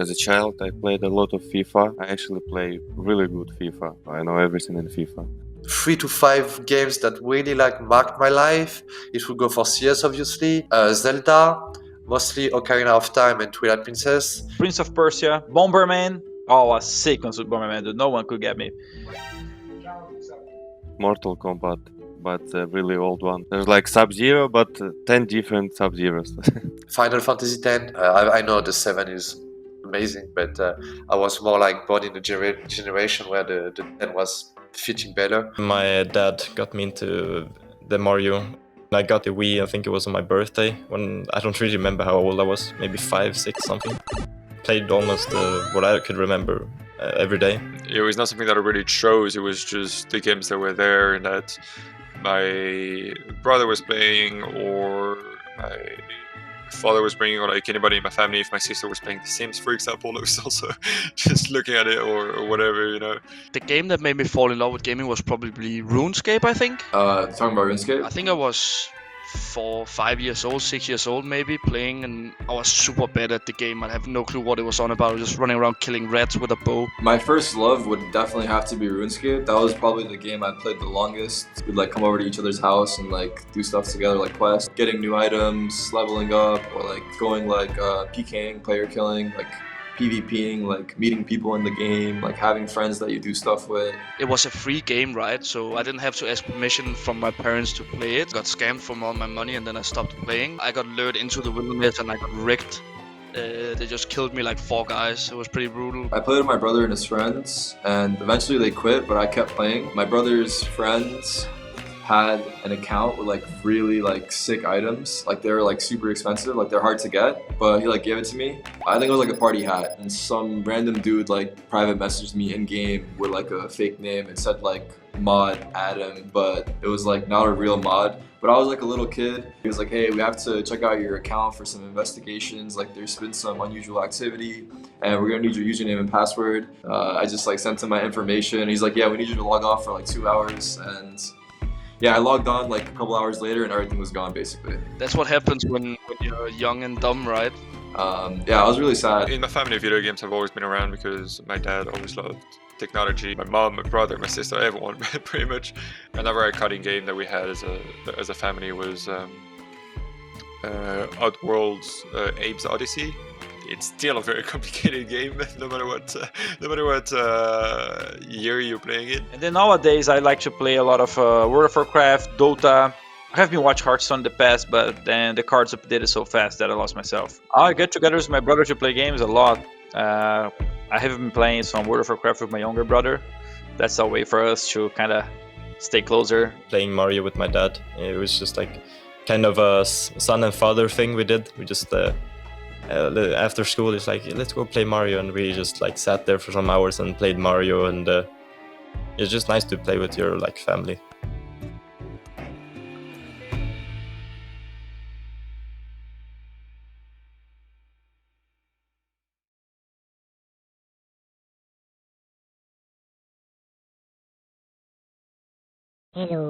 As a child, I played a lot of FIFA. I actually play really good FIFA. I know everything in FIFA. 3 to 5 games that really like marked my life. It would go for CS, obviously, Zelda, mostly Ocarina of Time and Twilight Princess. Prince of Persia, Bomberman. Oh, I was sick on Super Bomberman, dude. No one could get me. Mortal Kombat, but a really old one. There's like Sub-Zero, but 10 different Sub-Zeros. Final Fantasy X. I know the 7 is amazing, but I was more like born in a generation where the 10 was fitting better. My dad got me into the Mario. I got the Wii, I think it was on my birthday, when I don't really remember how old I was, maybe 5, 6 something. Played almost what I could remember every day. It was not something that I really chose, it was just the games that were there and that my brother was playing or my father was playing, or like anybody in my family. If my sister was playing The Sims, for example, I was also just looking at it or whatever, you know. The game that made me fall in love with gaming was probably RuneScape, I think. Talking about RuneScape? I think I was 4, 5 years old, 6 years old maybe, playing, and I was super bad at the game. I have no clue what it was on about. I was just running around killing rats with a bow. My first love would definitely have to be RuneScape. That was probably the game I played the longest. We'd like come over to each other's house and like do stuff together, like quests, getting new items, leveling up, or like going like PKing, player killing, like PvPing, like meeting people in the game, like having friends that you do stuff with. It was a free game, right? So I didn't have to ask permission from my parents to play it. Got scammed from all my money and then I stopped playing. I got lured into the wilderness and I got wrecked. They just killed me like 4 guys. It was pretty brutal. I played with my brother and his friends, and eventually they quit, but I kept playing. My brother's friends had an account with like really like sick items. Like they were like super expensive, like they're hard to get, but he like gave it to me. I think it was like a party hat, and some random dude like private messaged me in game with like a fake name. It said like mod Adam, but it was like not a real mod. But I was like a little kid. He was like, hey, we have to check out your account for some investigations. Like there's been some unusual activity and we're gonna need your username and password. I just like sent him my information. He's like, yeah, we need you to log off for like 2 hours. And yeah, I logged on like a couple hours later and everything was gone basically. That's what happens when you're young and dumb, right? Yeah, I was really sad. In my family, video games have always been around because my dad always loved technology. My mom, my brother, my sister, everyone pretty much. Another iconic game that we had as a family was Oddworld's Abe's Odyssey. It's still a very complicated game, no matter what year you're playing it. And then nowadays I like to play a lot of World of Warcraft, Dota. I have been watching Hearthstone in the past, but then the cards updated so fast that I lost myself. I get together with my brother to play games a lot. I have been playing some World of Warcraft with my younger brother. That's a way for us to kind of stay closer. Playing Mario with my dad, it was just like kind of a son and father thing we did. We just after school, it's like, let's go play Mario, and we just like sat there for some hours and played Mario, and it's just nice to play with your like family. Hello.